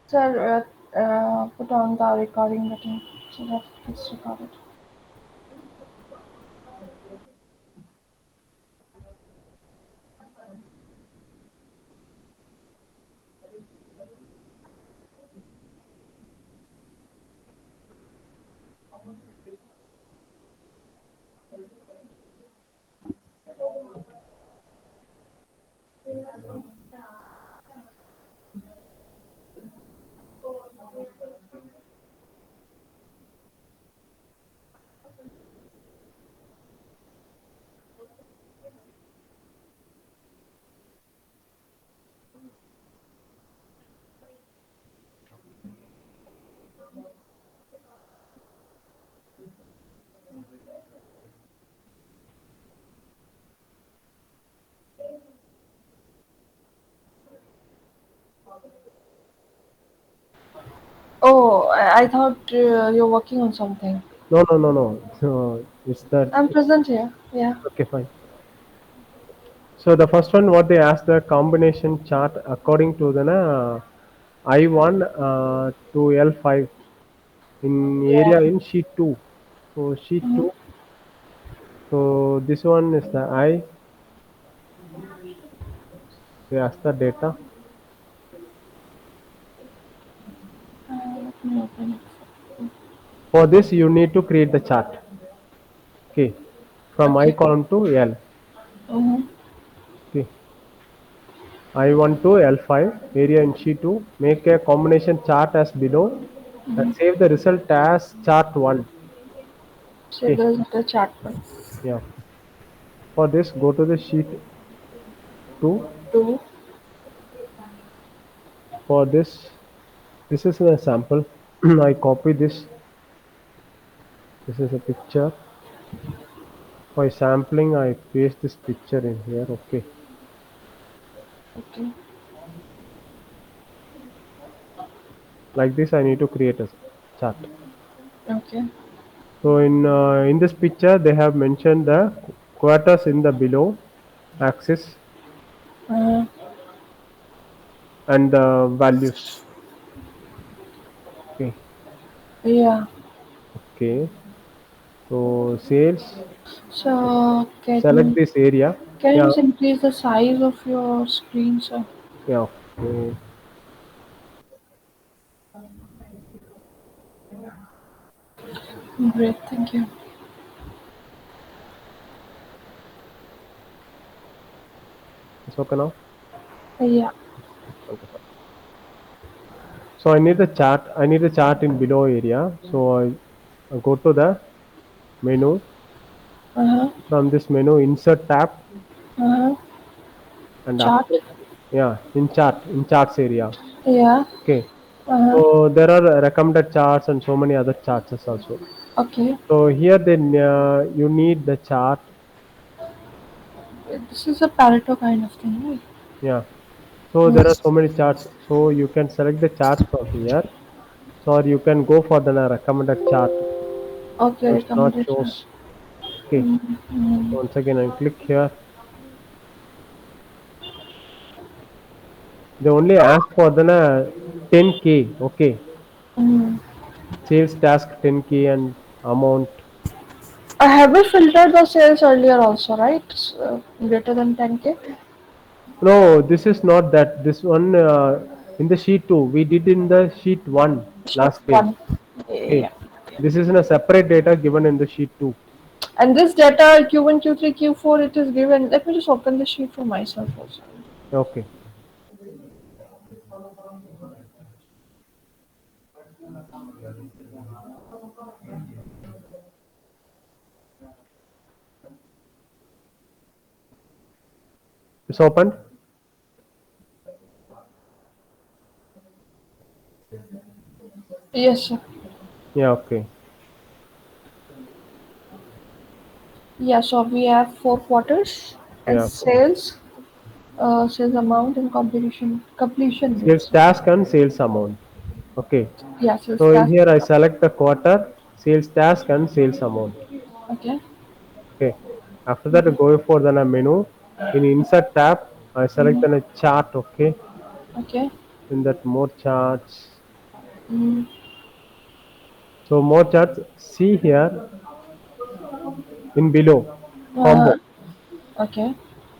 Sir, put on the recording button so that it's recorded. Oh, I thought you're working on something. No, no, no, no. So it's that. I'm present here. Yeah. Okay, fine. So the first one, what they asked the combination chart according to the I1 to L5 in Yeah. area in sheet 2. So sheet Mm-hmm. 2. So this one is the I. They ask the data. Let me open it. For this, you need to create the chart. Okay, from I Okay. column to L. Mm-hmm. Okay, I1 to L5 area in sheet 2. Make a combination chart as below and Mm-hmm. save the result as chart 1. So Okay, there's the chat one. yeah. For this, go to the sheet 2. Two. For this is a sample. I copy this. This is a picture. By sampling, I paste this picture in here. Okay, Okay. like this, I need to create a chart. Okay. So in this picture, they have mentioned the quarters in the below axis Uh, and the values. Okay, yeah. okay. So sales, So select this area. can you Yeah, just increase the size of your screen, sir? yeah. Okay, Great. Thank you. it's okay now. Yeah. Okay, fine. So I need the chart. I need the chart in below area. So I go to the menu. Uh-huh. From this menu, insert tab, Uh-huh. and Chart. after yeah, in charts area. Yeah. Okay. Uh-huh. So there are recommended charts and so many other charts also. Okay. So here then you need the chart. This is a Pareto kind of thing, right? Yeah. So there are Yes. so many charts. So you can select the charts from here. So or you can go for the recommended chart. Okay, So it's not recommended chart. shows. Okay. Mm-hmm. Once again I click here. They only ask for the 10K. Okay. Mm. Sales task 10K and amount. I have we filtered the sales earlier also, right? Greater than 10K? No, this is not that. This one in the sheet 2. We did in the sheet 1 Sheet last time. 1. Okay. Yeah. This is in a separate data given in the sheet 2. And this data Q1, Q3, Q4, it is given. Let me just open the sheet for myself also. Okay. It's opened. Yes, sir. Yeah, okay. Yeah, so we have 4 quarters and Yeah. sales amount and completion Sales dates. task and sales amount. Okay. Yeah, sales So in task. here I select the quarter, sales task and sales amount. Okay. Okay. After that I go for the menu. In insert tab, I select Mm-hmm. the chart. Okay. Okay. In that more charts. Mm. So more charts. See here in below combo. Uh, okay.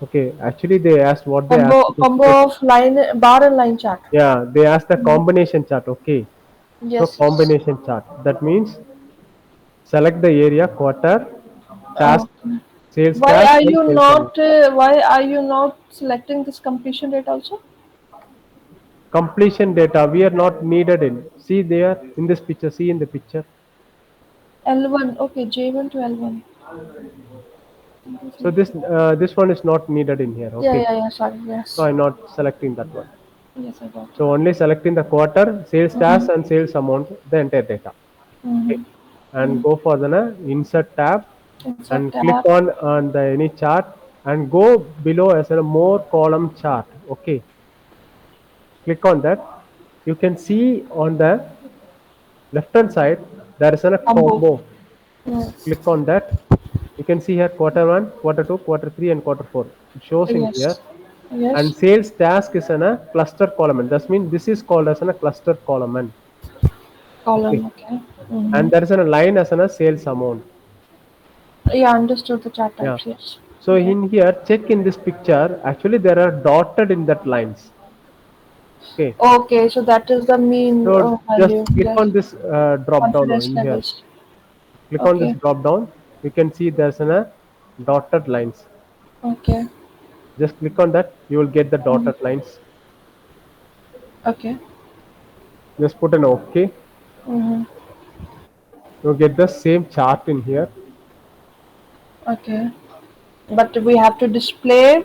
Okay, actually they asked what they asked Combo to check. of line bar and line chart. Yeah, they asked the Mm. combination chart. Okay, so Yes, yes. combination chart. That means select the area, quarter, task, Okay. sales task, and sales amount. Why are you not selecting this completion rate also? Completion data we are not needed in. See there in this picture. See in the picture. L1. Okay, J1 to L1. So this one is not needed in here. Yeah, Okay, yeah, yeah. Sorry. so Yes. I'm not selecting that one. Yes, I got it. So only selecting the quarter, sales task, Mm-hmm. and sales amount, the entire data. Okay, and Mm-hmm. go for the insert tab Insert and click tab. on the any chart and go below as a more column chart. Okay, click on that. You can see on the left hand side there is a Combo. combo. Mm. Click on that. You can see here quarter 1, quarter 2, quarter 3, and quarter 4. It shows in here. Yes. And Yes. sales task is in a cluster column. That means this is called as a cluster column. Okay. Column. Okay. Mm-hmm. And there is a line as a sales amount. Yeah, understood the chart Yeah. types. Yes. So Okay. in here, check in this picture. Actually, there are dotted in that lines. Okay. Okay, so that is the mean So just value. click Yes. on this drop down Confidence in here. levels. Click on this Okay. drop down. You can see there's a dotted lines. Okay. Just click on that. You will get the Mm. dotted lines. Okay. Just put an OK. Mm-hmm. You get the same chart in here. Okay. But we have to display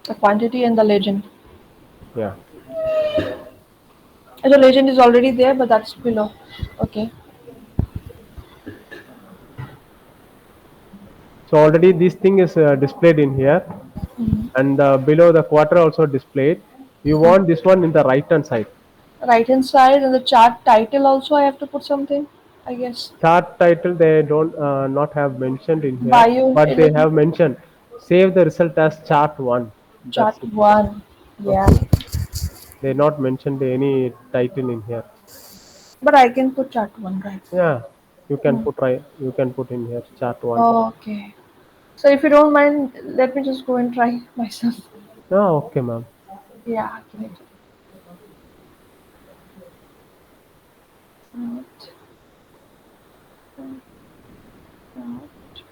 the quantity and the legend. Yeah. The legend is already there, but that's below. Okay. So already this thing is displayed in here, and below the quarter also displayed. You want this one in the right hand side. Right hand side and the chart title also I have to put something, I guess. Chart title they don't not have mentioned in here, Bio but they element have mentioned save the result as chart one. chart That's it. one. Yeah. Okay. They not mentioned any title in here. But I can put chart one, right? Yeah, you can Mm. put right. You can put in here chart one. Okay. So if you don't mind, let me just go and try myself. Ah, okay, ma'am. Yeah, give it. Out, out, out.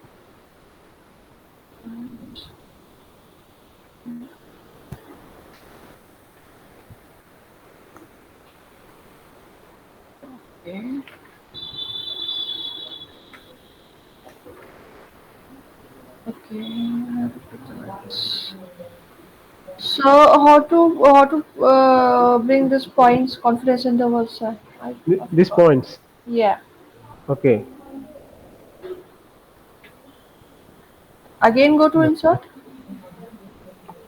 Okay. Okay. I have to put the dots. So how to bring this points confidence intervals? I These forgot. points. Yeah. Okay. Again, go to Okay. insert.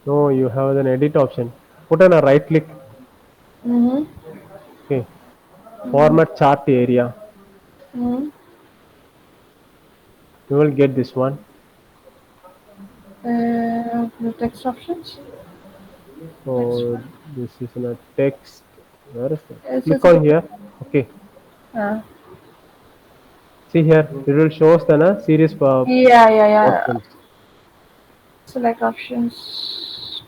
No, you have an edit option. Put on a right click. Mm-hmm. Okay. Format chart area. Mm-hmm. You will get this one. The text options. Text So one. this is in a text. Where is that? It's Click a, on here. Okay. uh, See here. It will show us the series yeah, yeah, yeah. options. Select options.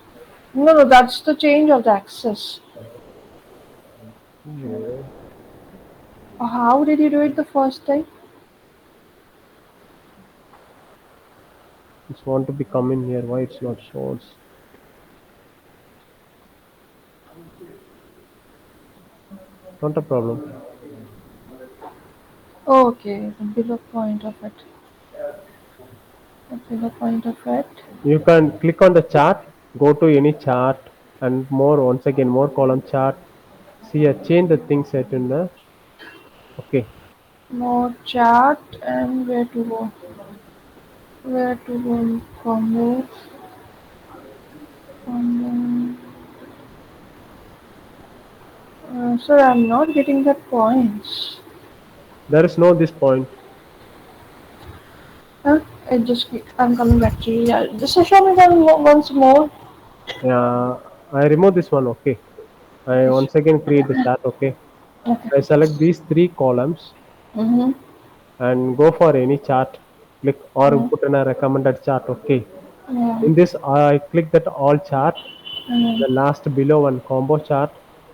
No, no, that's the change of the axis. Yeah. How did you do it the first time? Just want to be come in here. Why it's not shows? Not a problem. Okay, the below point of it. The below point of it. You can click on the chart. Go to any chart and more once again more column chart. See here. Change the thing set in the. Okay. More chart and where to go? Where to go? Combo. Combo. Sir, I'm not getting the points. There is no this point. Huh? I'm coming back to you. Yeah, just show me once more. I remove this one. Okay. I This, once again create the chart. Okay. Okay. I select these three columns Mhm. and go for any chart. Click or Mhm. put in a recommended chart. Okay. Yeah. In this, I click that all chart. Mhm. The last below one combo chart.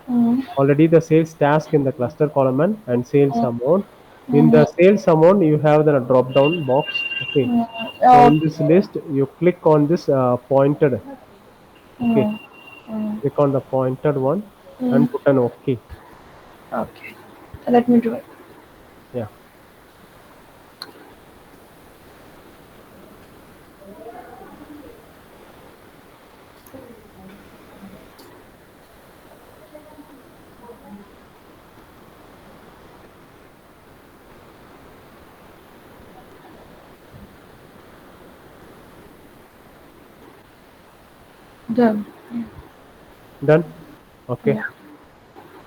Mhm. Already the sales task in the cluster column and sales amount. In the Mhm. sales amount, you have the drop down box. Okay. Mhm. So Oh. in this list, you click on this pointed. Okay. Mhm. Mhm. Click on the pointed one Mhm. and put an OK. Okay. Let me do it. Yeah. Done. Done. Okay. Yeah.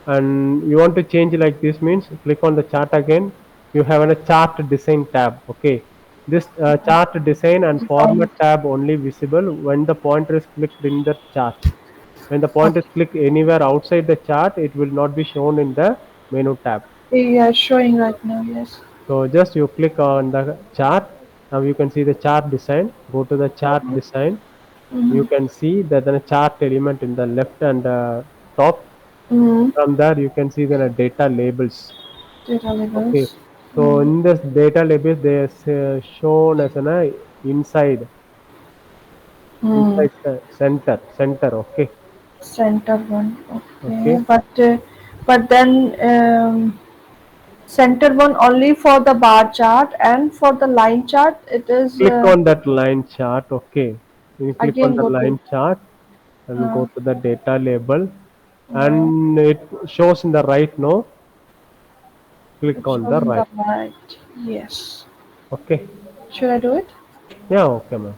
And you want to change like this means click on the chart again. You have a chart design tab. Okay. This chart design and Found format it. tab only visible when the pointer is clicked in the chart. When the pointer is Okay. clicked anywhere outside the chart, it will not be shown in the menu tab. Yeah, showing right now. Yes. So just you click on the chart. Now you can see the chart design. Go to the chart design. You Mm-hmm. can see that the chart element in the left and top. Mm-hmm. From there you can see the data labels. Data Okay. labels. So in this data labels they are shown as an inside Hmm. inside the center. Okay. Center one. Okay. Okay. But then center one only for the bar chart, and for the line chart it is Click on that line chart. Okay. You click on again the go to line chart and uh, go to the data label, yeah. and it shows in the right. No, click It on shows the in right. the right. Yes. Okay. Should I do it? Yeah. Okay, ma'am.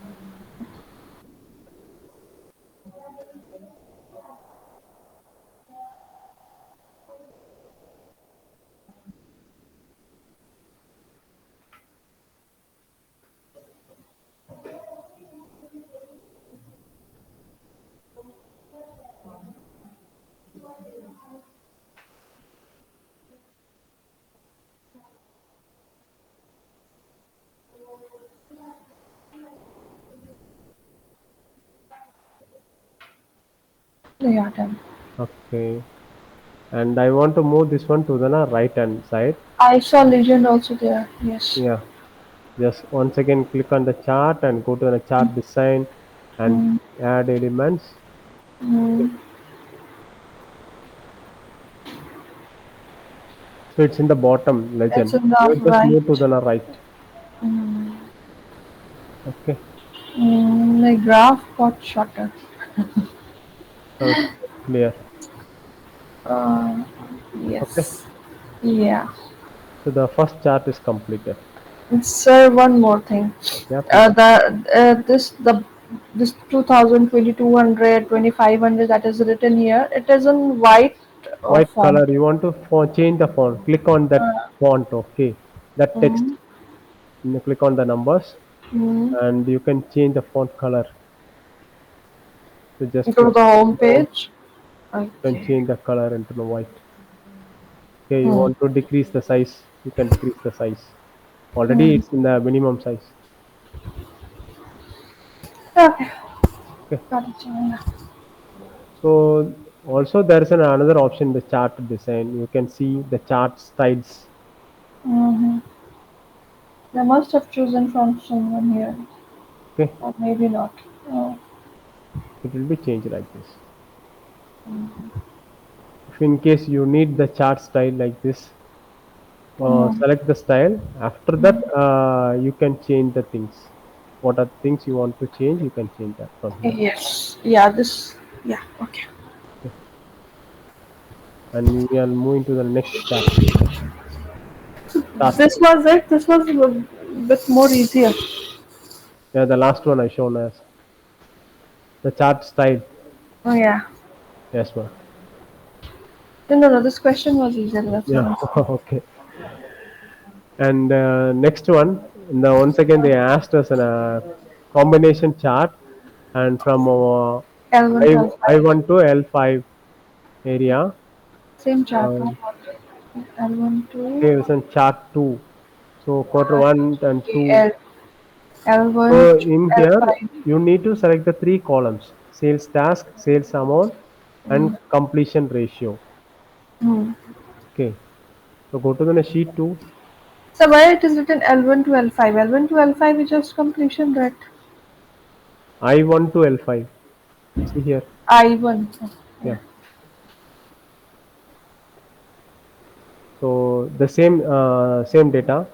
Yeah, done. Okay. And I want to move this one to the right hand side. I saw legend also there. Yes. Yeah. Just once again click on the chart and go to the chart design and Mm, add elements. Okay. mm. So it's in the bottom It's legend. in the You just move to right. the right. Mm. Okay. The graph got shorter. Okay. Clear. Uh, Okay. yes. Yeah. So the first chart is completed. Sir, one more thing. Yeah, please. This 2022 2500 that is written here. It is in white White font. color. You want to change the font. Click on that Uh, font. Okay. That text. mm, You click on the numbers mm. and you can change the font color. So just Go to the home down, page. you can Okay. change the color into the white. Okay, you Hmm. want to decrease the size, you can decrease the size. Already Hmm. it's in the minimum size. Okay. Okay. Got it. Yeah. So also there is another option, the chart design. You can see the chart styles. Mm-hmm. They must have chosen from someone here, Okay, or maybe not. Oh. it will be changed like this. If in case you need the chart style like this, Mm. select the style. After that, you can change the things. What are things you want to change? You can change that from here. Yes. Yeah. This. Yeah. Okay. Okay. And we are moving to the next chart. Chart This style. was it. This was a bit more easier. Yeah, the last one I shown as the chart style. Oh yeah. Yes, ma'am. No, no, no. This question was easier. That's what Yeah. I'm saying. Okay. And next one, once again they asked us a combination chart, and from L1 I to L5. I1 to L5 area. Same chart. Um, What? L1 Here to is in chart 2. So quarter 1 and 2. L L1 So to in here, L5. you need to select the three columns: sales task, sales amount, and completion ratio. Hmm. Okay. So go to the sheet 2. So where it is written L1 to L5? L1 to L5 is just completion rate. I1 to L5. See here. I1. Yeah. So the same data.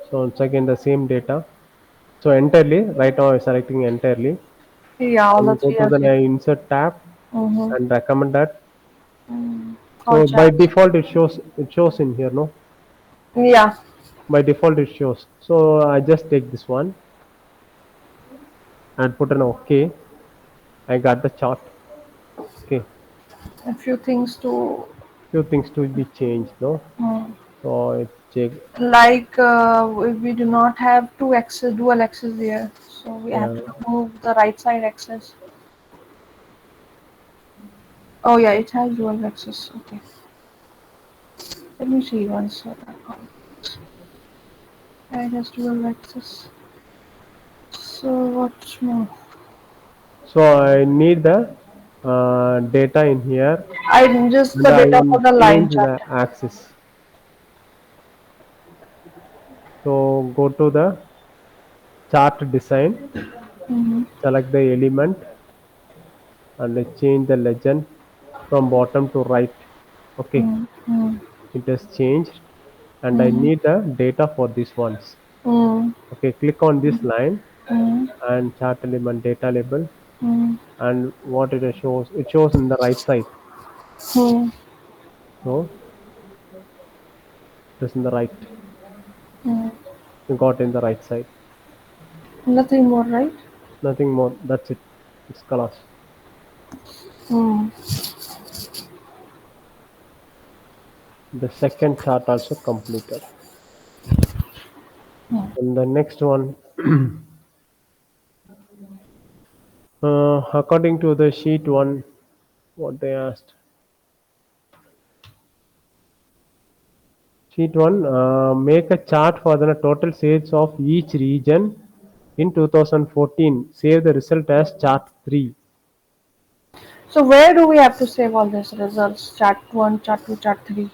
So once again the same data. So entirely, right now I'm selecting entirely. Yeah, all the And go three to are the same. insert tab Mm-hmm. and recommend that. All So by charts. default it shows in here, no? Yeah, By default it shows. So I just take this one and put an OK. I got the chart. Okay. a few things to Few things to be changed, no? So I check. like we do not have two axes, dual axes here, so we have Yeah. to remove the right side axis. Oh yeah, it has dual axis. Okay, let me see once. It has dual axis. So what's more? So I need the data in here, I just and the I data for the line change chart. the axis. So go to the chart design, Mm-hmm. select the element, and I change the legend from bottom to right. Okay, Mm-hmm. it has changed, and I Mm-hmm. need the data for these ones. Mm-hmm. Okay, click on this line Mm-hmm. and chart element data label, Mm-hmm. and what it shows in the right side. Mm-hmm. So it is in the right. Mm-hmm. You got in the right side. Nothing more, right? Nothing more. That's it. It's colors. Mm. The second chart also completed. And the next one, according to the sheet one, what they asked. Sheet one, make a chart for the total sales of each region in 2014. Save the result as chart 3. So where do we have to save all these results? Chart 1, chart 2, chart 3.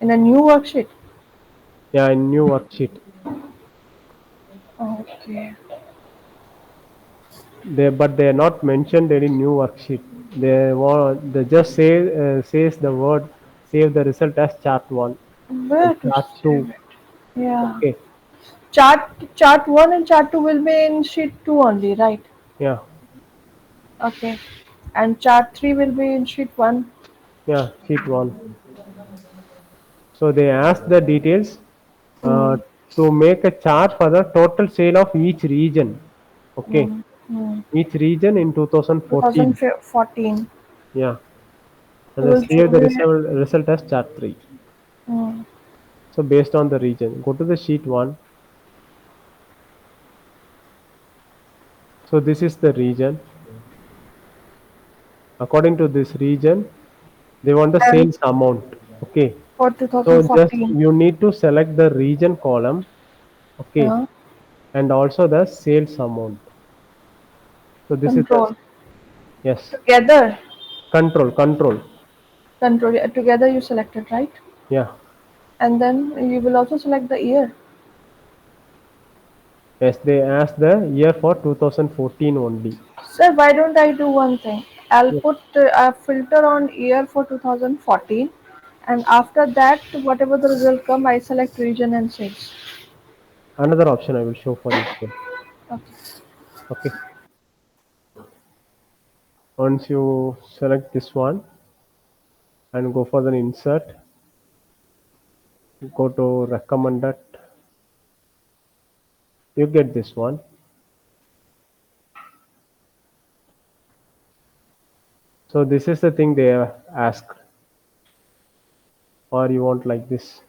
In a new worksheet? Yeah, in new worksheet. Okay. But they are not mentioned any new worksheet. They just says the word save the result as chart 1 and Where to chart 2. save it? Yeah. Okay. Chart 1 and chart 2 will be in sheet 2 only, right? Yeah. Okay. And chart 3 will be in sheet 1. Yeah, sheet 1. So they ask the details uh, Mm, to make a chart for the total sale of each region. Okay, mm, mm. each region in 2014. 2014. Yeah, and So then we'll save change the it. result as chart 3. Mm, So based on the region, go to the sheet 1. So this is the region. According to this region, they want the and sales amount. Okay, for so just 2014. you need to select the region column. Okay, Uh, and also the sales amount. So this is the control. yes. Together. Control. Control. Together you selected, right? Yeah. And then you will also select the year. Yes, they asked the year for 2014 only. Sir, why don't I do one thing? I'll Yeah. put a filter on year for 2014, and after that, whatever the result come, I select region and sales. Another option I will show for you here. Okay. Okay. Once you select this one and go for the insert, go to recommended, you get this one. So this is the thing they ask, or you want like this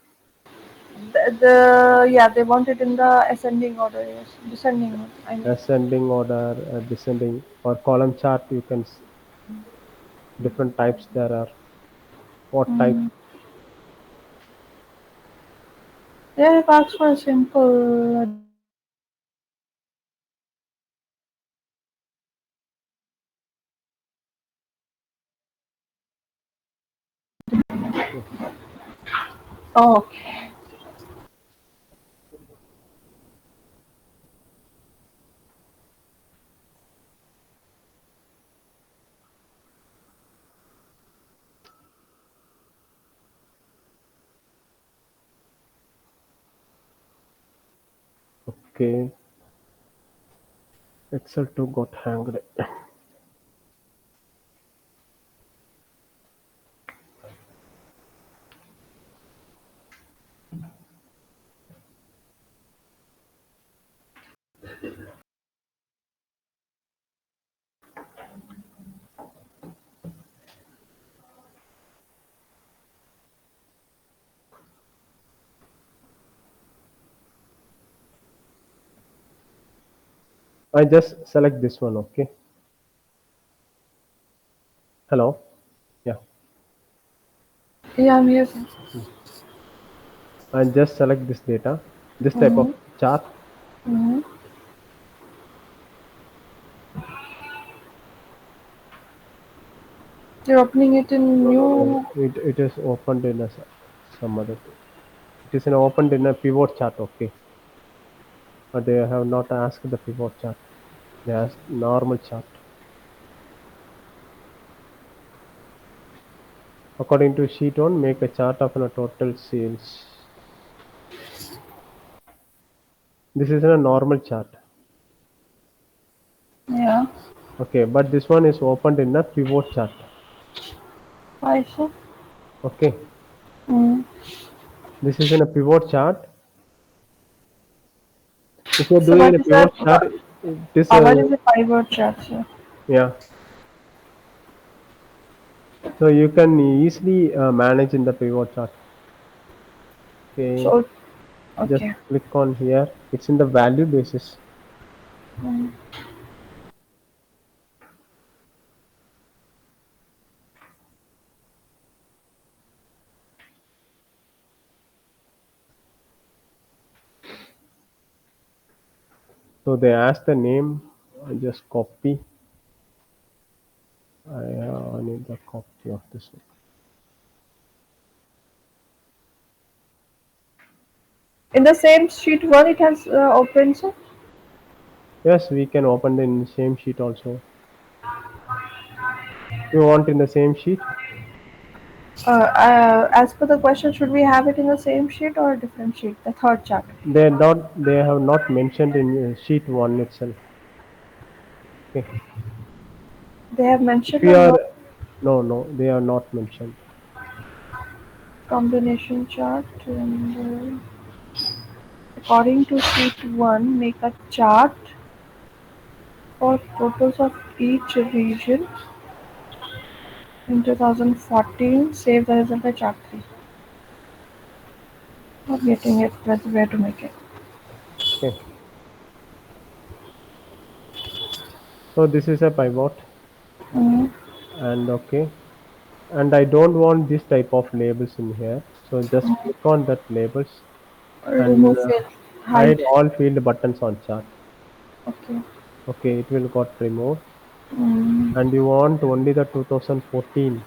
The yeah, they want it in the ascending order. Yes, descending order. I mean. ascending order, descending, or column chart. You can. different types there are. What type? Mm. Yeah, I've asked for a simple data type. Oh, okay. Okay, Excel 2 got hanged. I just select this one. Okay. Hello. Yeah. Yeah, I'm here. I just select this data, this type of Mm-hmm. chart. Mm-hmm. You're opening it in No, no, no. new. It is opened in a, some other thing. It is opened in a pivot chart. Okay, but they have not asked the pivot chart. They asked normal chart. According to sheet one, make a chart of a total sales. This is a normal chart. Yeah. Okay, but this one is opened in a pivot chart. I see. Okay, Mm. this is in a pivot chart. If you're So doing what a is that? pivot chart, it is What is the pivot chart, sir? yeah. So you can easily manage in the pivot chart. Okay, So, just okay. click on here. It's in the value basis. Mm. So they ask the name. I just copy. I need the copy of this one. In the same sheet one, it has opened, sir. Yes, we can open in the same sheet also. You want in the same sheet? As per the question, should we have it in the same sheet or a different sheet? The third chart. They not. They have not mentioned in sheet one itself. Okay. They have If mentioned you or are not? no, no, they are not mentioned. Combination chart. And, according to sheet one, make a chart for totals of each region in 2014. Save the result by chart 3. Not getting it. Where to make it? Okay. So this is a pivot, Mm. and okay, and I don't want this type of labels in here. So just click on that labels and Remove field. hide Hide. all field buttons on chart. Okay. Okay, it will got removed. Mm. And you want only the 2014.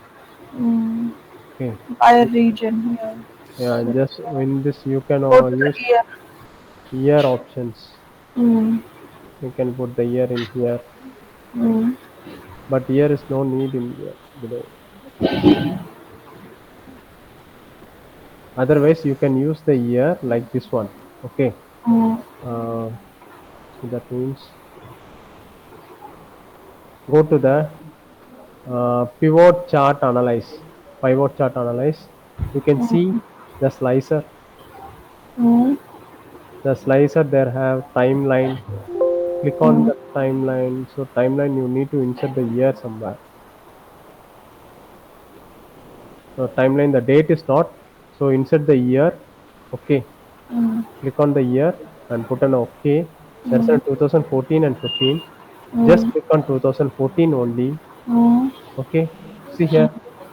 Mm. Okay. By region. Yeah. Yeah, So just in this you can go to the use year. year options. Mm. You can put the year in here, Mm. but year is no need in here below. Otherwise, you can use the year like this one. Okay. Mm. Uh, so that means go to the pivot chart analyze. Pivot chart analyze. You can see the slicer. Mm. The slicer there have timeline. Click on Mm. the timeline. So timeline you need to insert the year somewhere. So timeline the date is not. So insert the year. Okay. Mm. Click on the year and put an OK. There's a Mm. 2014 and 15. Just Mm. click on 2014 only. Mm. Okay. See here,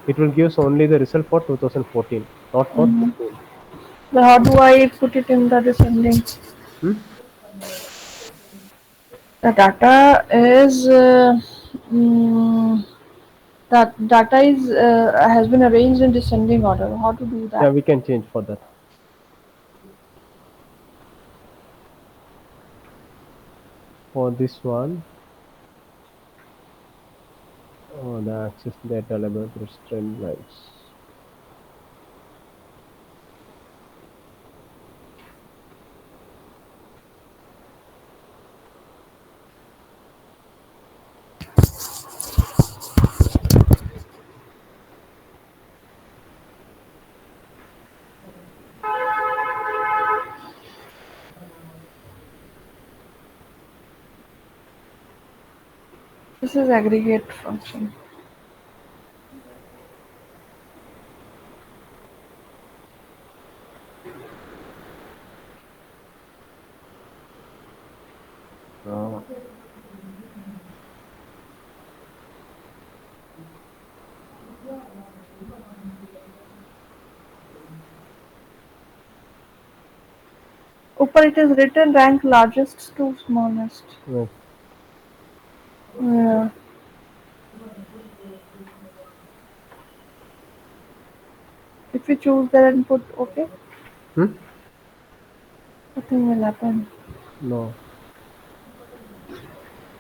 it will give only the result for 2014, not for Mhm. 15. But how do I put it in the descending? Hmm? The data is mm, that data is has been arranged in descending order. How to do Yeah, that? we can change for that. For this one, oh, the access data label through streamlines. This is aggregate function. Uh, Upper it is written rank largest to smallest. right. Yeah. If we choose that and put okay, Hmm? nothing will happen. No,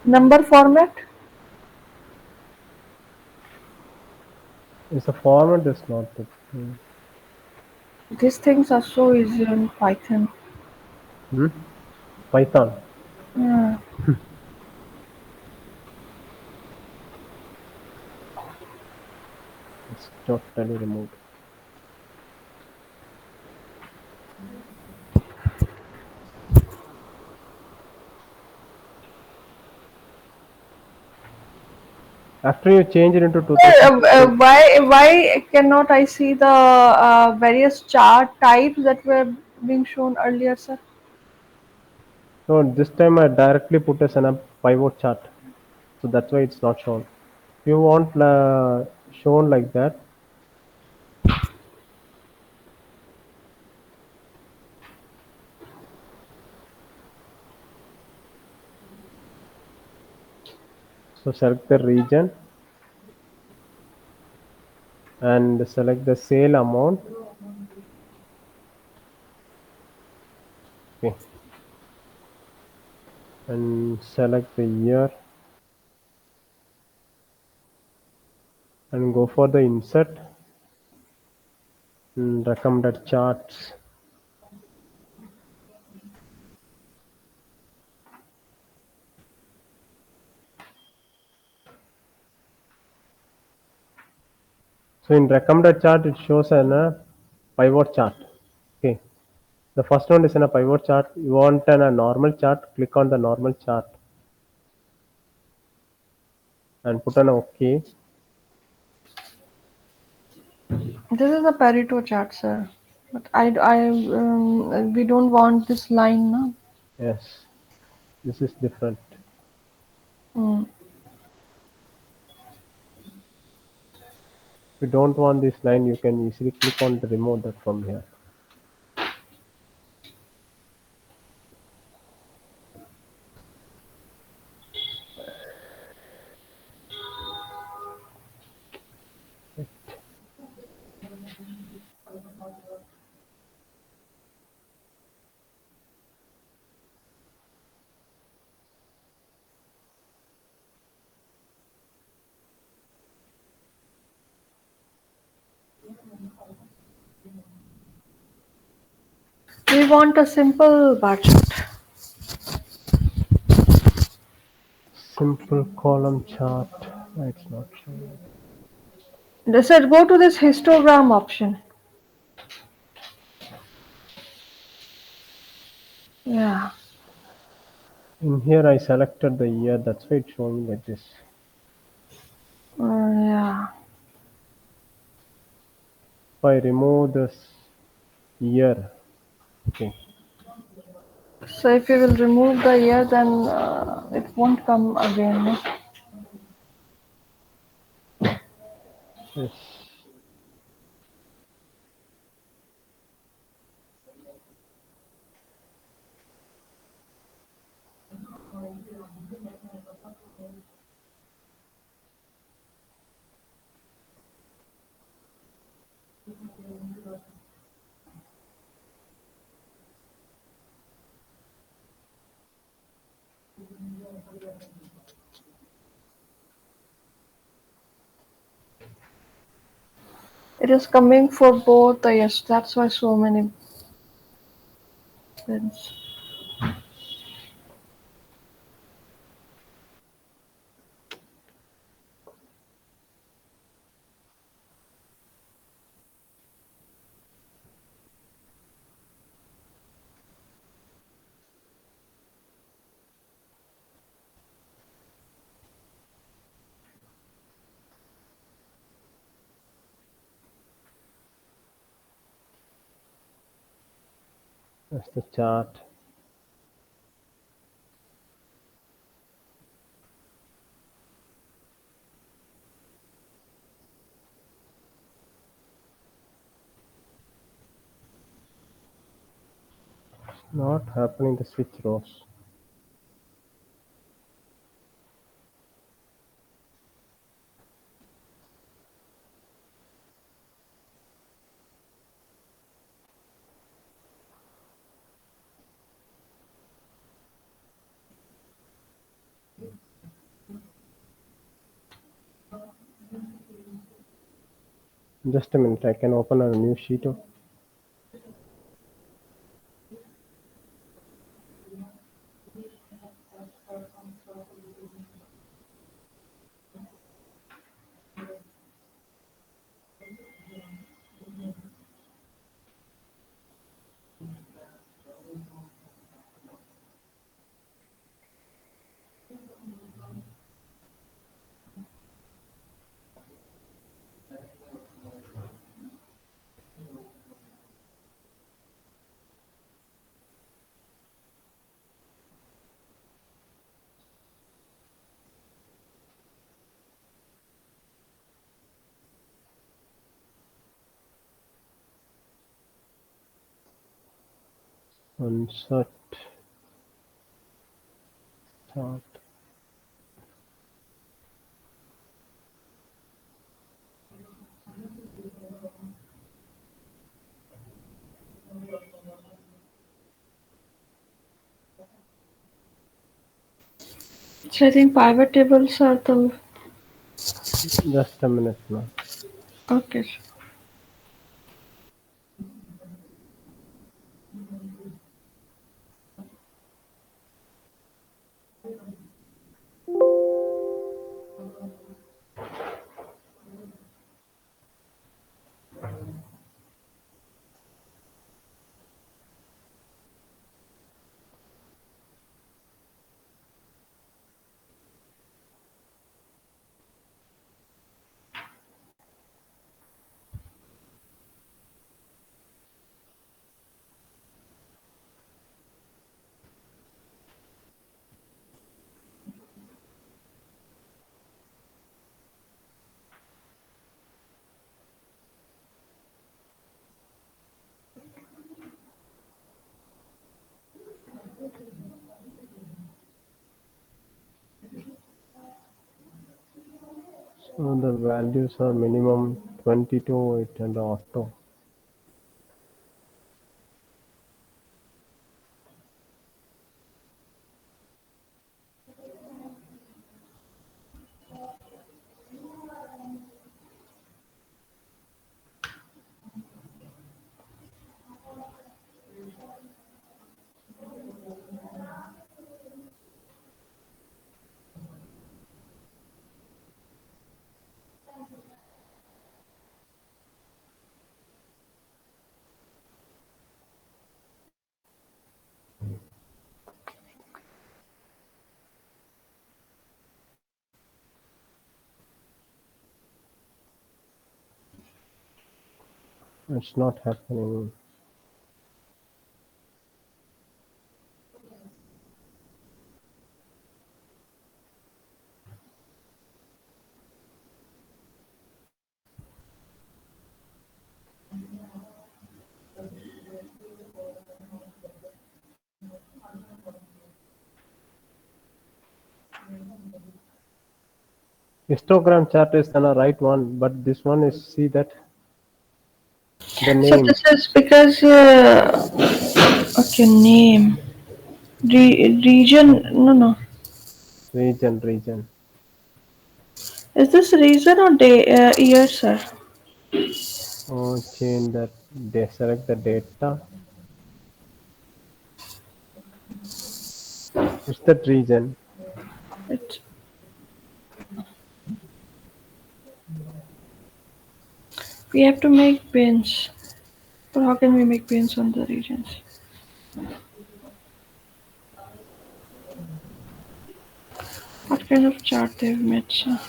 Number format. it's a format is not the thing. These things are so easy in Python. Hmm? Python. Yeah. It's totally removed. After you change it into 2015, Why cannot I see the various chart types that were being shown earlier, sir? no, this time I directly put as an a pivot chart. So that's why it's not shown. If you want shown like that, so select the region and select the sale amount. Okay, and select the year and go for the insert and recommended charts. So in recommended chart, it shows an a pivot chart. Okay, the first one is in a pivot chart. You want a normal chart? Click on the normal chart and put an OK. This is a Pareto chart, sir. But we don't want this line, no? Yes, this is different. Mm. If you don't want this line, you can easily click on the remove that from here. We want a simple bar chart. Simple column chart. It's not showing. They said go to this histogram option. Yeah. In here, I selected the year. That's why it's showing like this. Yeah. If I remove this year, okay, So if you will remove the year, then it won't come again. No? Yes. It is coming for both. Yes, that's why so many pins. That's the chart. Not happening. The switch rose. Just a minute. I can open a new sheet. Insert chart. So I think pivot tables are the Just a minute now. okay. So the values are minimum 22, 8 and auto. It's not happening. Histogram chart is the right one, but this one is see that the So name this is because okay, name region. No, no. region. Is this region or day year, sir? Oh, change that. They select the data. It's that region. It, we have to make bins. But how can we make bins on the regions? What kind of chart they've made, sir?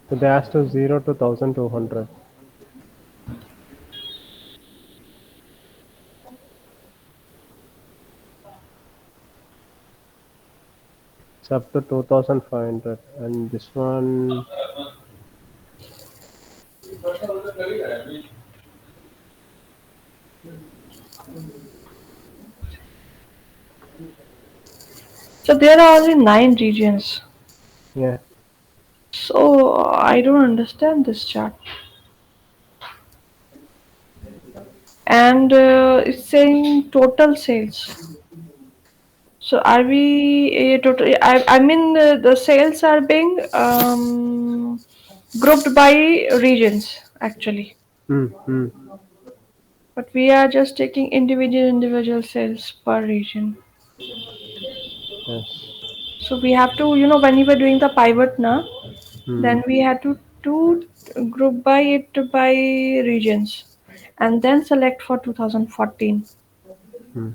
So they asked to 0 to 1200. It's up to 2500. And this one, So there are only 9 regions. yeah. So I don't understand this chart. And it's saying total sales. So are we total? I mean the sales are being grouped by regions actually, Hmm. but we are just taking individual sales per region. Yes. So we have to, when we were doing the pivot now, Hmm. then we had to group by it by regions, and then select for 2014. Hmm.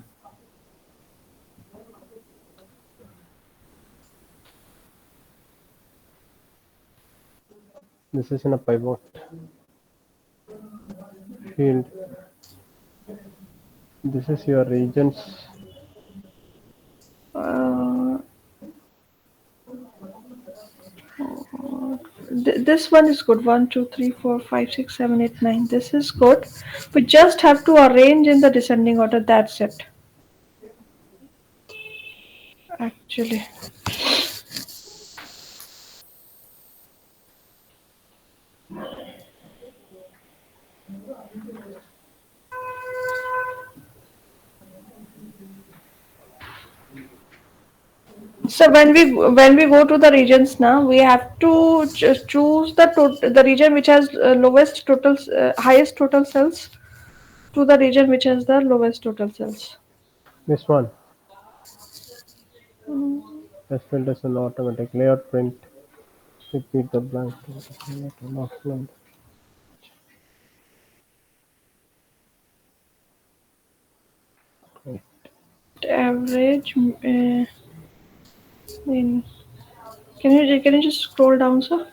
This is in a pivot field. This is your regions. Uh, this one is good. One, two, three, four, five, six, seven, eight, nine. This is good. We just have to arrange in the descending order. That's it. Actually. So when we go to the regions now, we have to choose the region which has lowest total highest total cells to the region which has the lowest total cells. This one. This field is an automatic layout print. Repeat the blank to layout and offline. Right. Average. In, can you just scroll down, sir?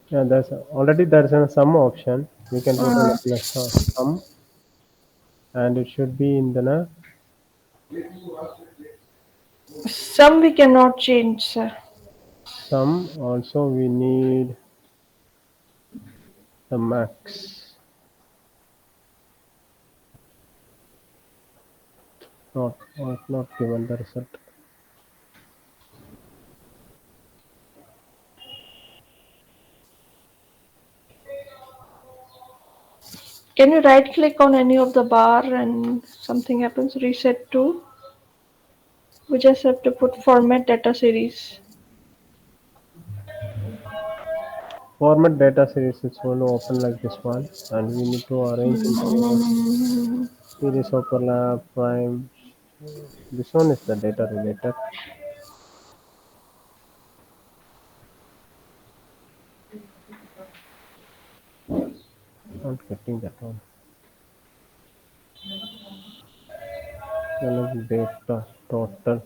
Yeah, there's a sum option. We can put on Uh, a plus sum, and it should be in the some we cannot change, sir. sum. Also, we need the max. Not given the result. Can you right click on any of the bar and something happens? Reset to. We just have to put format data series. Format data series is going to open like this one, and we need to arrange into Mm, series overlap prime. This one is the data related. Not getting that one. Select data total.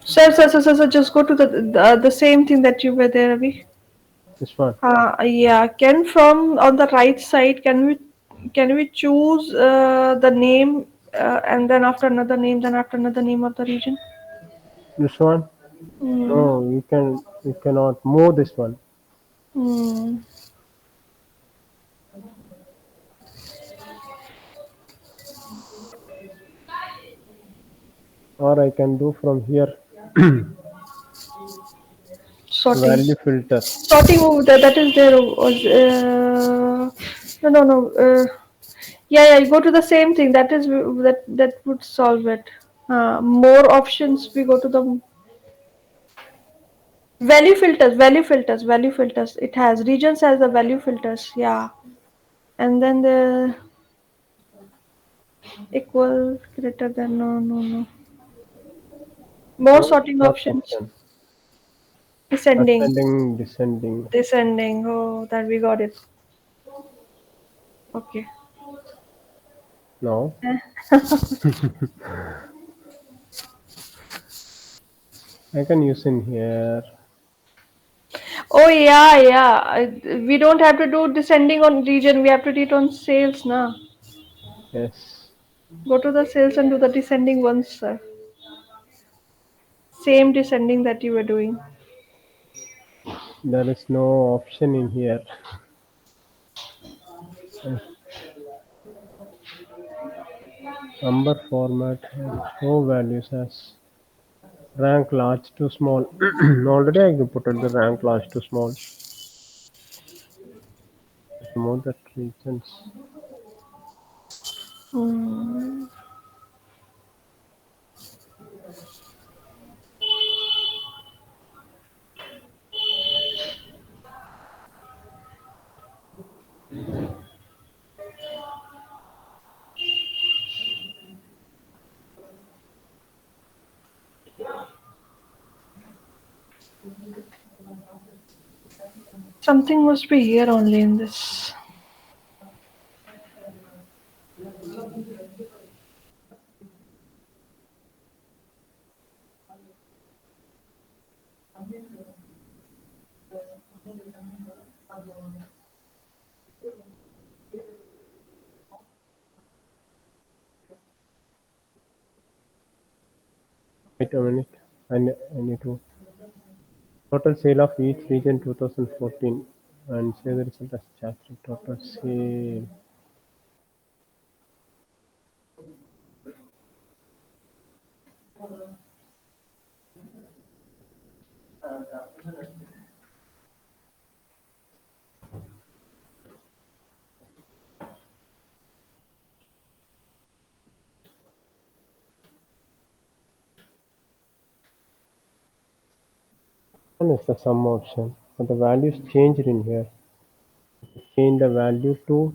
sir, just go to the same thing that you were there, Abhi. This one. Yeah. Can from on the right side, can we choose the name and then after another name, then after another name of the region? This one. Mm. No, you can. You cannot move this one. Hmm. Or I can do from here Sorting. value filter. Sorting. Oh, that is there. Was no, no, no. Yeah, yeah. You go to the same thing. That would solve it. More options. We go to the value filters. Value filters. Value filters. It has regions has the value filters. Yeah, and then the equal greater than. No, no, no. More No, sorting not options. option. Descending. Ascending, descending. Descending. Oh, that we got it. Okay. No, I can use in here. Oh yeah, yeah. We don't have to do descending on region. We have to do it on sales now. Yes, Go to the sales and do the descending ones, sir. Same descending that you were doing. there is no option in here. Uh, Number format and show values as rank large to small. Already I put it the rank large to small. Remove the regions. Hmm. Something must be here only in this. Wait a minute. I need to total sale of each region 2014 and say the result as chapter total sale. One is the sum option, but the values changed in here. Change the value to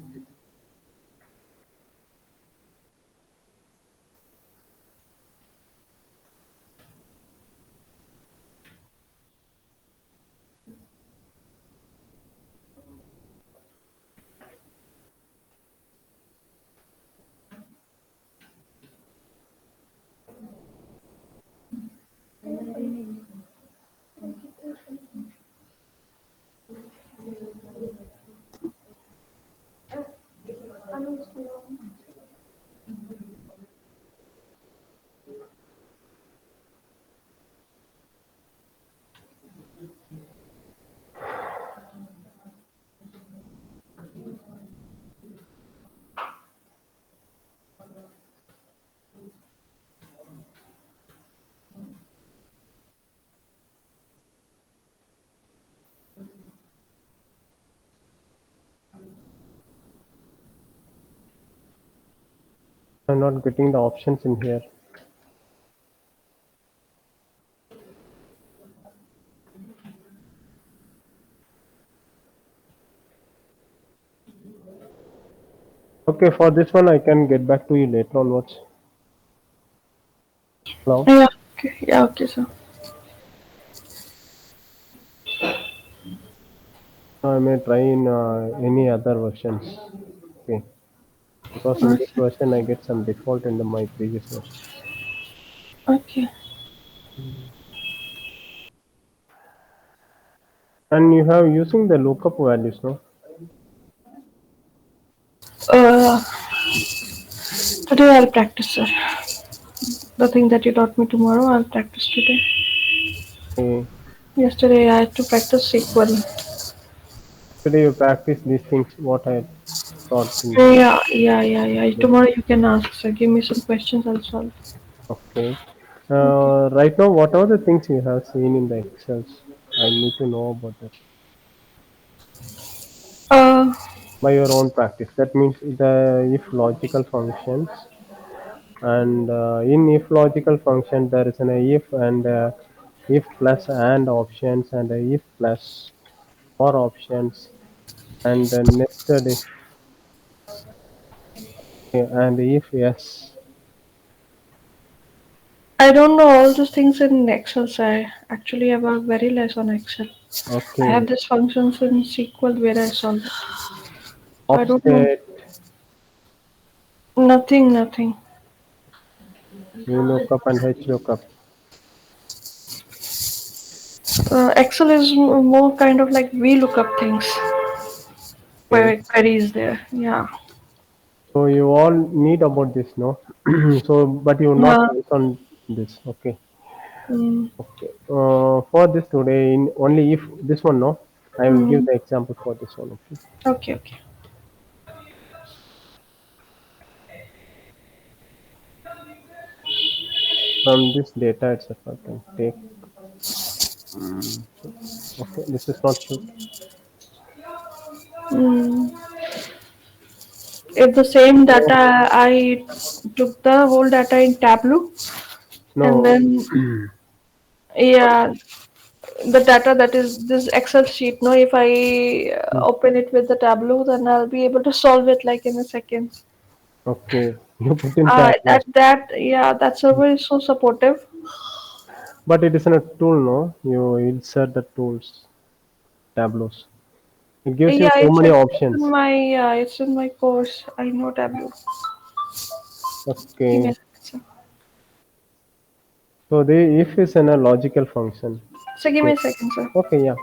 I'm not getting the options in here. Okay, for this one I can get back to you later onwards. Hello? Yeah. Okay. Yeah. Okay, sir. I may try in any other versions. Okay, because in this Okay. version I get some default in my previous versions. Okay. And you have using the lookup values, no? Uh, Today I'll practice, sir. The thing that you taught me tomorrow, I'll practice today. Okay. Yesterday I had to practice SQL. Today you practice these things, what I taught to you. Yeah. Tomorrow you can ask, sir. Give me some questions, I'll solve. Okay. Okay. Right now, what are the things you have seen in the Excels? I need to know about that Uh, by your own practice. That means the if logical functions, and in if logical function there is an if and if plus and options and a if plus or options and nested if and if yes. I don't know all those things in Excel, sir. Actually, I work very less on Excel. I have Okay. these functions in SQL where I solve it. I don't know. Offset, Nothing. VLOOKUP and HLOOKUP. Excel is more kind of like we look up things. Okay. Queries there. Yeah. So you all need about this, no? So, but you not Yeah. hands on this. Okay. Mm, Okay. For this today, in only if this one, no, I will give mm. the example for this one. Okay. Okay. From this data itself, I can take. Okay, this is not shoot. Mm. If the same So, data, I took the whole data in Tableau and no, then, yeah, the data that is this Excel sheet. No, if I open it with the Tableau, then I'll be able to solve it like in a second. okay, you put in tableau, That server is so supportive. but it isn't a tool, no. You insert the tools, tableaus. It gives you Yeah, so many options. it's in my course. I know Tableau. Give me a Okay, second, sir. so the if is in a logical function. So give me Okay, a second, sir. okay, yeah.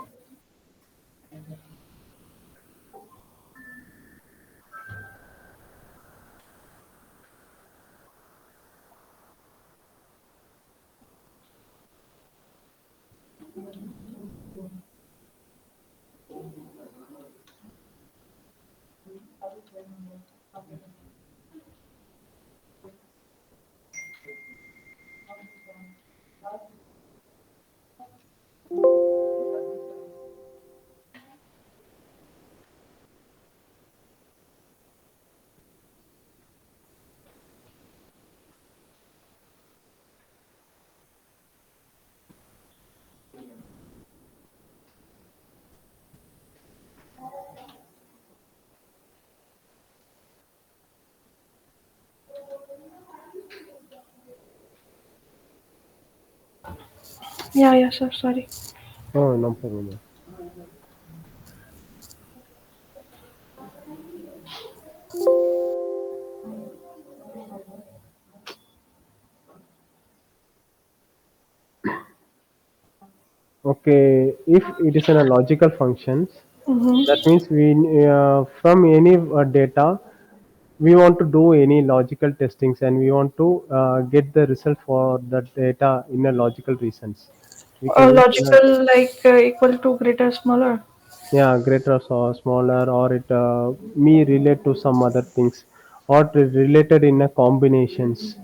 Yeah, sir. Sorry. Oh, no problem. Okay, if it is in a logical functions, that Mm-hmm. means we from any data we want to do any logical testings and we want to get the result for the data in a logical reasons. We can use in a, Logical, like equal to greater, smaller yeah, greater or smaller or it me relate to some other things or related in a combinations.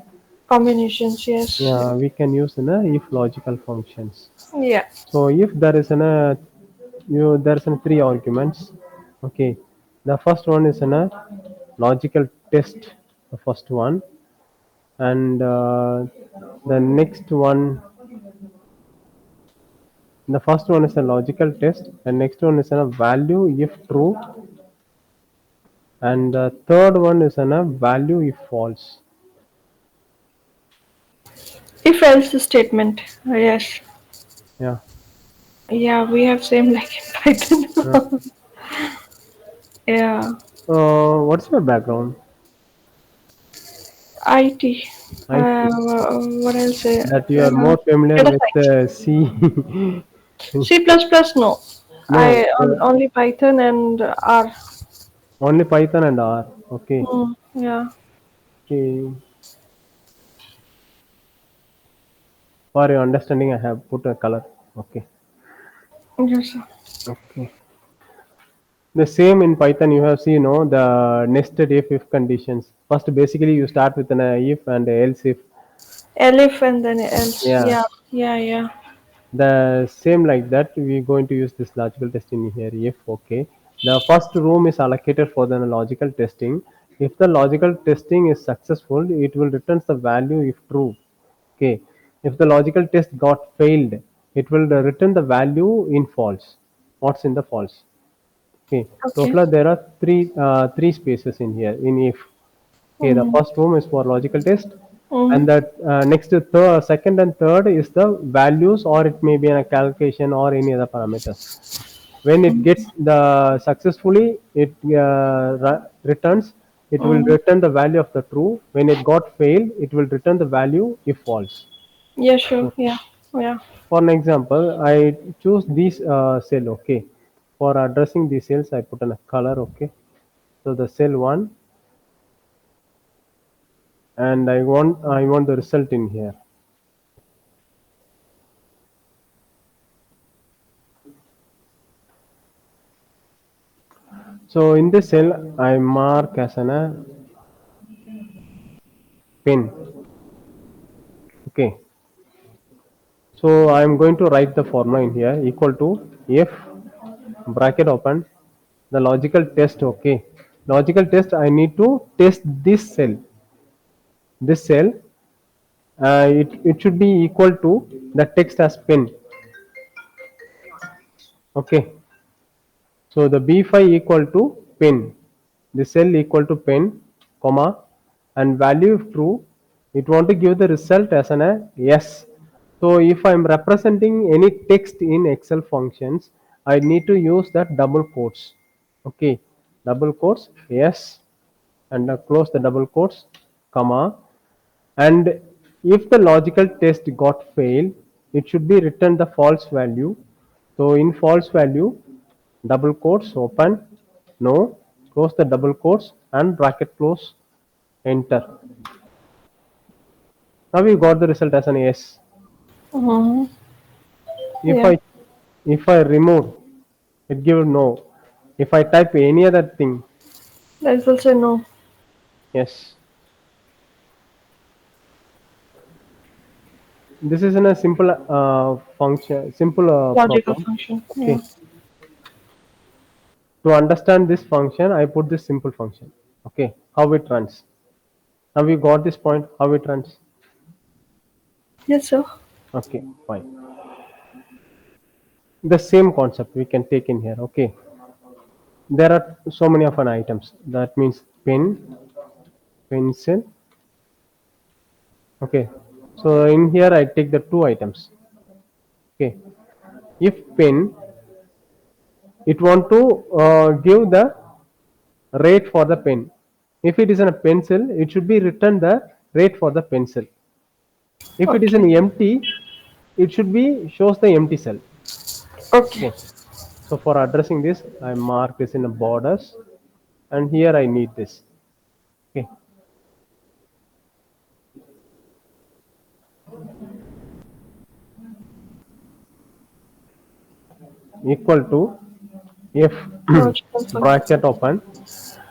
combinations. Yes. Yeah, we can use in a if logical functions. Yeah. So if there is an there's an three arguments. Okay, the first one is in a logical test. The first one, and the next one, the first one is a logical test. The next one is a value if true, and the third one is a value if false. If else statement. Yes. Yeah. Yeah, we have same like in Yeah. Python. Yeah. What's your background? IT. IT. What else? That you are more familiar Data with science. C. C++ plus plus no. No, Only Python and R. only Python and R. Okay. Yeah. Okay. For your understanding, I have put a color. Okay. Yes, sir. Okay. The same in Python you have seen, no, the nested if conditions. First, basically you start with an if and else if. Elif and then else. Yeah. Yeah, yeah, yeah. The same like that, we're going to use this logical test in here. If okay, the first room is allocated for the logical testing. If the logical testing is successful, it will return the value if true. Okay. If the logical test got failed, it will return the value in false. What's in the false? Okay. Okay. Total there are three spaces in here in if. Okay, the Mm-hmm. first room is for logical test, and Mm-hmm. the next second and third is the values, or it may be in a calculation or any other parameters. When it gets the successfully, it returns. It will Mm-hmm. return the value of the true. When it got failed, it will return the value if false. Yeah, sure. So, Yeah, yeah. for an example, I choose this cell. Okay, for addressing these cells, I put in a color. Okay, so the cell one, and I want the result in here. So in this cell, I mark as an a pin. Okay. So I am going to write the formula in here equal to if bracket open the logical test. Okay. Logical test. I need to test this cell. This cell. It should be equal to the text as pin. Okay. So the B5 equal to pin, the cell equal to pin, comma, and value if true, it want to give the result as an a yes. So if I am representing any text in Excel functions, I need to use that double quotes. Okay, double quotes yes, and close the double quotes, comma, and if the logical test got failed, it should be returned the false value. So in false value, double quotes open, no, close the double quotes and bracket close, enter. Now we got the result as an yes. Mm-hmm. If Yeah. I remove, it give no. If I type any other thing, That will say no. yes. This is in a simple function, simple Logical problem. function. Yeah. Okay. To understand this function, I put this simple function. Okay, how it runs. Now we got this point, how it runs. Yes, sir. Okay, fine. The same concept we can take in here. Okay, there are so many of an items. That means pen, pencil. Okay, so in here I take the two items. Okay, if pen, it want to give the rate for the pen. If it is in a pencil, it should be written the rate for the pencil. If it is Okay. an empty, it should be shows the empty cell. Okay. Okay. So for addressing this, I mark this in a borders, and here I need this. Okay. Equal to if Logical function. bracket open.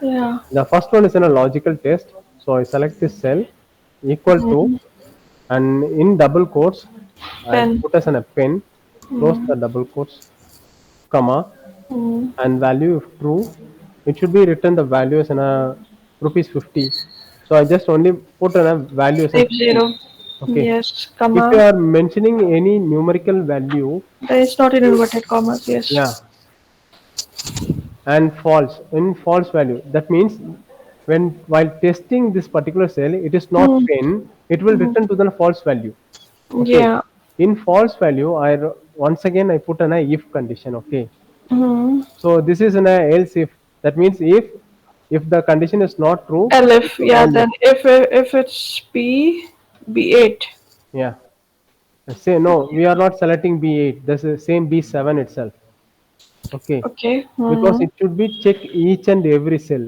Yeah. The first one is in a logical test. So I select this cell equal to, Mm-hmm. and in double quotes, I Pen. put as an a pen, close Mm-hmm. the double quotes, comma, Mm-hmm. and value if true, it should be written the value as in a rupees 50. So I just only put in a value as a Type 50. 0. Okay. Yes. If you Comma. are mentioning any numerical value, Then it's not in inverted commas. Yes. yeah, and false in false value, that means when while testing this particular cell, it is not Mm-hmm. pen, it will return to the false value. Okay. Yeah. In false value, once again I put an if condition. Okay. Mm-hmm. So this is an else if, that means if the condition is not true, Elif. Yeah. else. Then if it's B, B8. Yeah. Say no, we are not selecting B8. This is same B7 itself. Okay. Okay. Because Mm-hmm. it should be check each and every cell.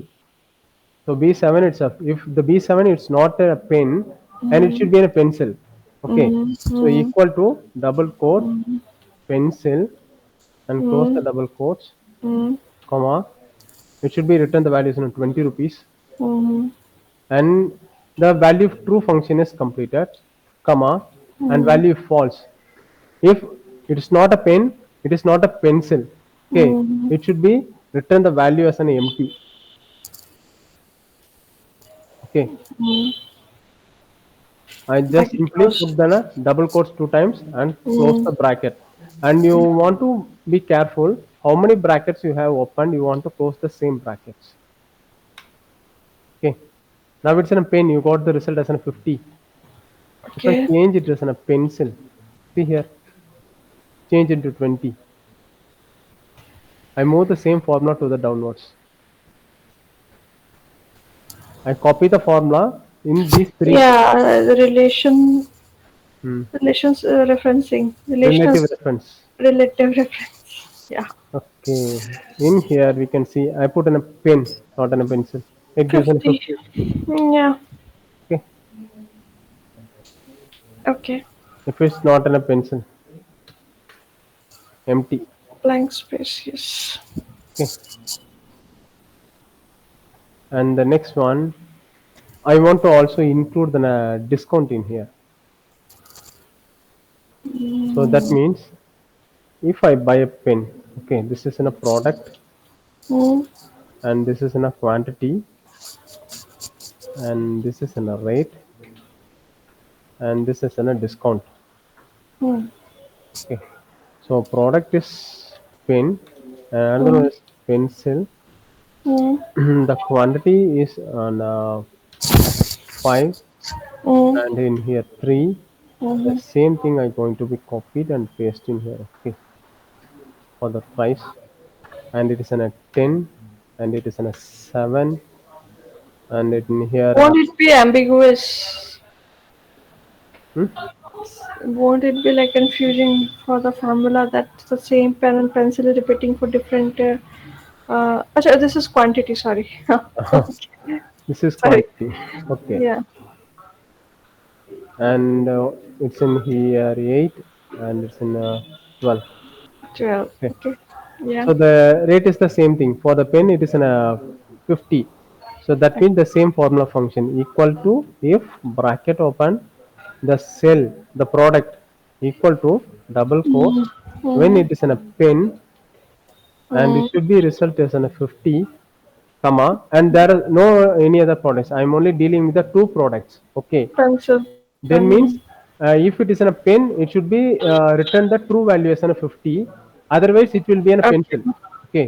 So B7 itself, if the B7 is not a pen, and it should be in a pencil. Okay. So Mm-hmm. equal to double quote pencil, and close the Mm. double quotes, Mm. comma. It should be written the value is 20 rupees, Mm. and the value of true function is completed, comma, and Mm. value false. If it is not a pen, it is not a pencil. Okay, Mm. it should be written the value as an empty. Okay, Mm. I Like just it simply was. put the double quotes two times and close Mm. the bracket. And you want to be careful how many brackets you have opened. You want to close the same brackets. Okay. Now it's in a pen. You got the result as a 50. If I Okay. change it as in a pencil, see here, change it to 20. I move the same formula to the downwards. I copy the formula in these three Yeah, the hmm, relations referencing, relative relations, reference. relative reference. Yeah. Okay. In here we can see I put in a pen, not in a pencil. It gives an 50. 50. Yeah. Okay. Okay. If it's not in a pencil, empty. Blank space. Yes. Okay. And the next one, I want to also include the discount in here. So that means if I buy a pen, okay, this is in a product Mm. and this is in a quantity and this is in a rate and this is in a discount. Mm. Okay. So product is pen and another one Mm. is pencil. Mm. The quantity is on 5 Mm. and in here 3. The Mm. same thing I going to be copied and paste in here. Okay, for the price, and it is in a 10 and it is in a 7 and it in here Won't it be ambiguous? hmm? Won't it be like confusing for the formula that the same pen and pencil is repeating for different? Achha, this is quantity. Sorry. Okay. This is Sorry. quantity. Okay, Yeah. and it's in here 8 and it's in 12. 12. Okay, Okay. Yeah. so the rate is the same thing. For the pen, it is in a 50. So that means the same formula function equal to if bracket open the cell, the product equal to double quotes. When Mm-hmm. it is in a pen and it Mm. should be result as in a 50, comma, and there are no any other products. I am only dealing with the two products. Okay, Pencil pen. then means if it is in a pen, it should be written the true value as in a 50. Otherwise, it will be in a Okay. pencil. Okay,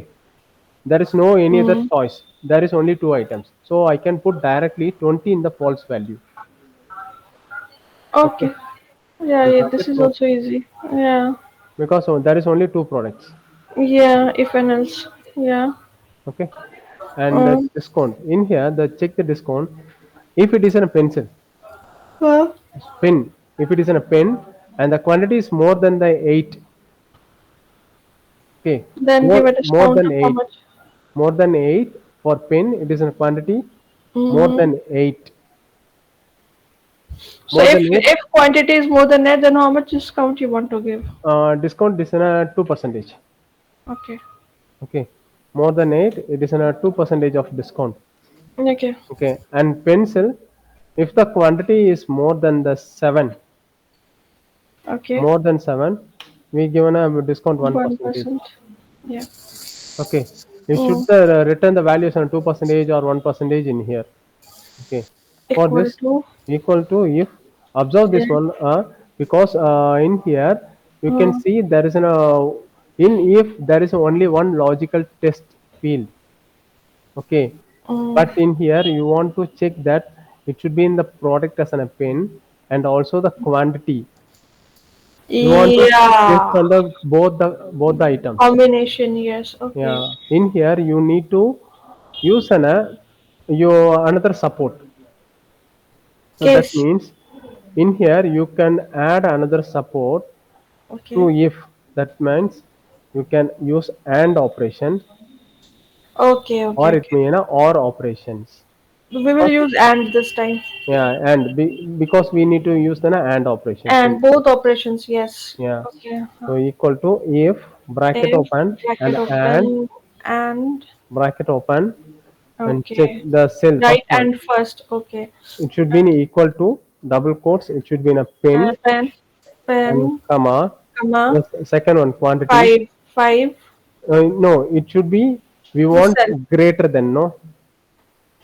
there is no any other Mm. choice. There is only two items. So I can put directly 20 in the false value. Okay, Okay. Yeah, you yeah, got this it. is So also easy. Yeah. because there is only two products. Yeah, if and else. Yeah. Okay, and the Um, discount in here, the check the discount. If it is in a pencil, well, pen. If it is in a pen and the quantity is more than the 8, okay, then give more a more discount than of how 8, much? more than 8 for pen, it is in a quantity more Mm. than 8, So more if than 8. if quantity is more than that, then how much discount you want to give? Discount is in a 2%. Okay. Okay, more than 8, it is in a 2% of discount. Okay. Okay, and pencil, if the quantity is more than the 7, Okay. more than 7, we given a discount 1%. 1%. Yeah. Okay, you should Mm. return the values on 2% or 1% in here. Okay, for Equal this to. equal to if observe Yeah. this one because in here you can Mm. see there is an in if there is only one logical test field. Okay, Mm. but in here you want to check that it should be in the product as an a pen and also the quantity. You want to test Yeah. on the both the items. Combination. Yes. Okay. Yeah, in here you need to use your another support. So that Case. means in here you can add another support to Okay. if. That means you can use and operation Okay. or Okay. it Okay. may or operations. We will Because, use and this time. yeah, and because we need to use the and operations in And both operations. Yes. yeah. Okay. So equal to if bracket If open, bracket and open and bracket open, and check okay. the cell Right first one. and first. Okay. It should be in equal to double quotes. It should be in a pin Pen, and pen, comma. comma, The second one, quantity. five, five. No, it should be. We The want cell. greater than, no.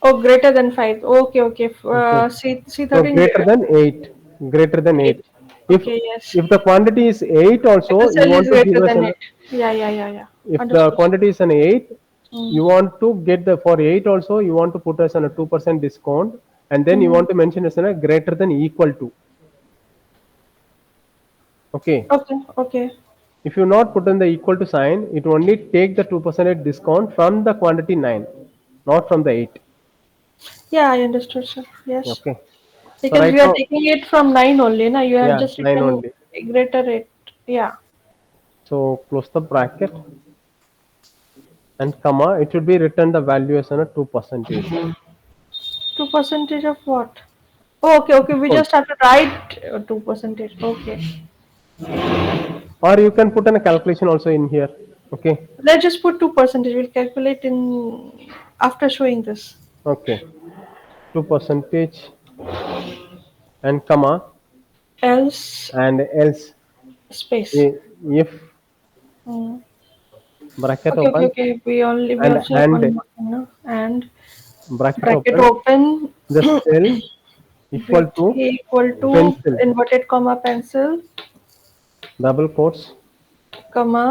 Oh, greater than five. Okay, okay. Okay. C So 13 greater than 8. Greater than 8. eight. If Okay, yes. if the quantity is 8 If also, the you cell is want to give greater us than an, eight. Yeah, yeah, yeah, yeah. if the Understood. quantity is an 8, Mm. you want to get the, for 8 also, you want to put us on a 2% discount, and then you Mm. want to mention as a greater than equal to. Okay. Okay, okay. If you not put in the equal to sign, it only take the 2% discount from the quantity 9, not from the 8. Yeah, I understood, sir. Yes. Okay. So Because right we are now, taking it from 9 only, na? You have yeah, just 9 written only. greater rate. Yeah. So close the bracket and comma. It should be written the value as a 2 percentage 2 percentage of what? Oh, okay, okay. We discount. just have to write 2 percentage. Okay. Or you can put in a calculation also in here. Okay. Let's just put 2 percentage. We'll calculate in after showing this. Okay. 2 percentage and comma Else and else space. if Mm. bracket Okay, okay, open okay. We and also have one more thing, no? And bracket bracket open open the cell equal with to equal to pencil inverted comma pencil double quotes comma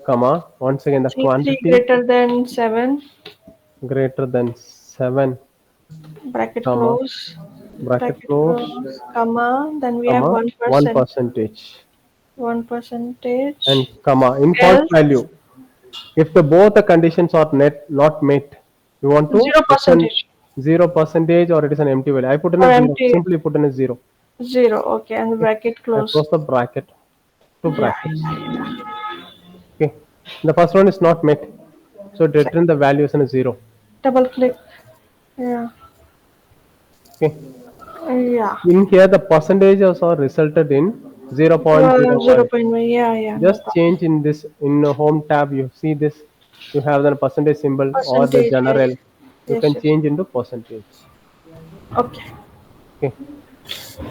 comma once again the C3 quantity greater than 7 greater than 7 bracket comma close bracket bracket close close comma then we have comma 1 1% percentage 1 and percentage comma in false else value. If the both the conditions are not met, you want to 0 return percentage 0 percentage or it is an empty value. I put in or a 0. empty Simply put in a 0. 0. Okay, and the Okay. bracket I close. close the bracket. Two Yeah, brackets. Okay. The first one is not met. So it check. return the value as a 0. Double click. Yeah, Okay. yeah. In here the percentages are resulted in 0 0.01. 0.1. Yeah, yeah, no Just problem. change in this in the home tab. You see this. You have the percentage symbol or the Percentage, yes. general. You Yes, can yes. change into percentage. Okay. Okay.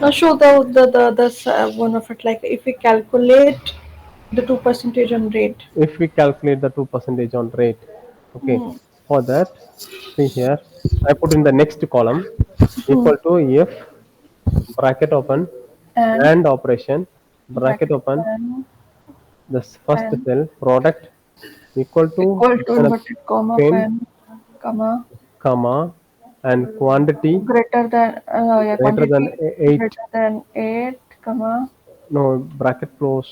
Now show the one of it, like if we calculate the 2 percentage on rate. If we calculate the 2 percentage on rate, okay, Hmm. for that, see here, I put in the next column Hmm. equal to if bracket open And and operation bracket bracket open and the first pen cell product equal to equal to it's an inverted comma pen pen comma comma and quantity greater than yeah, greater than quantity 8, greater than 8 comma no bracket close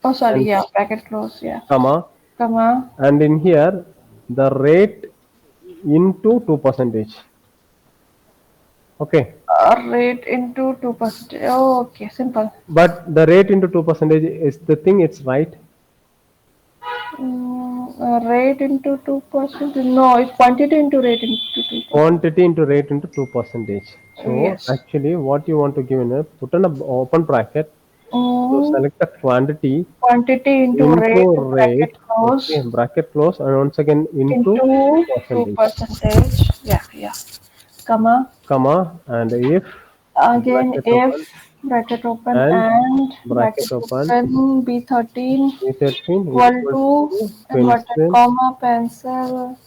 oh sorry, and yeah, bracket close, yeah, comma, comma and in here the rate into 2 percentage. Okay. rate into 2 percentage. Oh, okay, simple. But the rate into 2 percentage is the thing, it's right. Rate into 2 percentage. No, it's quantity into rate into 2 percentage. Quantity into rate into 2 percentage. So Yes. actually what you want to give in a put in a open bracket. So Mm, select the quantity quantity into into rate bracket rate. Okay, close bracket close and once again into into 2 percentage. percentage. Yeah, yeah. Comma. Comma and if Again, bracket if open bracket open and and bracket bracket open open B13 A13 equal equal to to inverted pencil comma pencil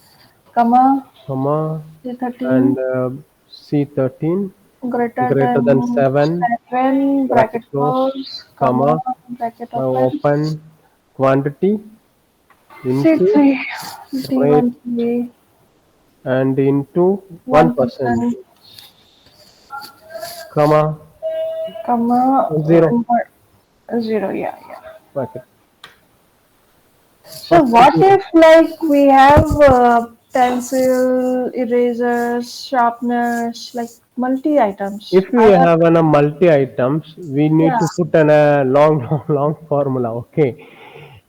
comma comma and B13 C13 greater greater than than 7 7 bracket bracket close close comma comma bracket open open quantity into C3 rate D1 3 and into 1% 1% comma comma 0 0, yeah, yeah. bracket. So First what 0. if like we have pencil, erasers, sharpeners, like multi items? If we have a multi items, we need Yeah, to put in a long, long formula. Okay.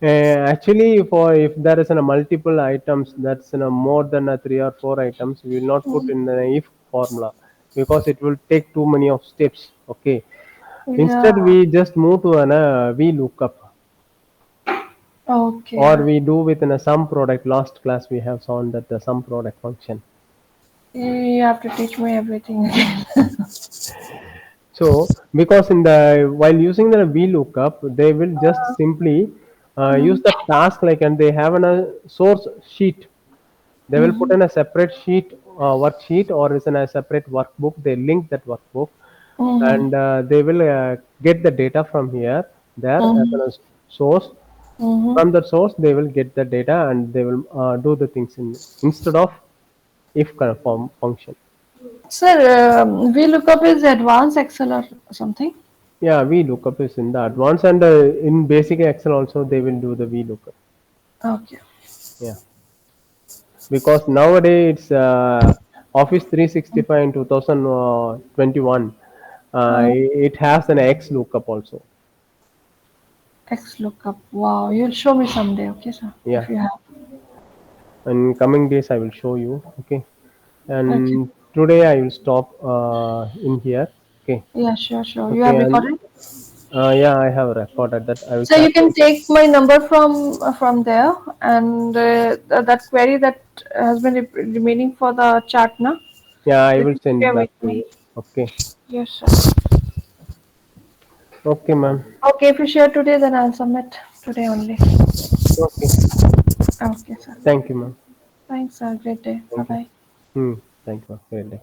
Actually, for if there is a multiple items, that's more than a 3 or 4 items, we will not put mm, in an if formula because it will take too many of steps. Okay. yeah. Instead, we just move to an V lookup. Okay. Or we do within a sum product. Last class we have shown that the sum product function. You have to teach me everything again. So because in the while using the VLOOKUP, they will just simply use the task like, and they have a source sheet. They will put Mm-hmm. in a separate sheet, worksheet, or is in a separate workbook. They link that workbook, Mm-hmm. and they will get the data from here, there as Mm-hmm. a source. Mm-hmm. From the source, they will get the data, and they will do the things in instead of if kind of function. Sir, VLOOKUP is advanced Excel or something? Yeah, VLOOKUP is in the advanced, and in basic Excel also they will do the VLOOKUP. Okay. Yeah, because nowadays it's Office 365 in 2021. It has an X lookup also. X lookup. Wow, you'll show me someday, okay, sir? Yeah, If you have. in coming days I will show you. Okay, Okay. and today I will stop in here. Okay, Yeah, sure, sure. You okay, have and recorded? yeah, I have recorded that. I will So share you can you. take my number from there, and that query that has been remaining for the chart, na? Yeah, I You will can send share back with to me. you. Okay, Yes, sir. okay, ma'am. Okay, if you share today, then I'll submit today only. Okay, Okay, sir. thank you, ma'am. Thanks, sir. Great day. Bye Thank you. bye. Hmm. Thank you, ma'am. Great day.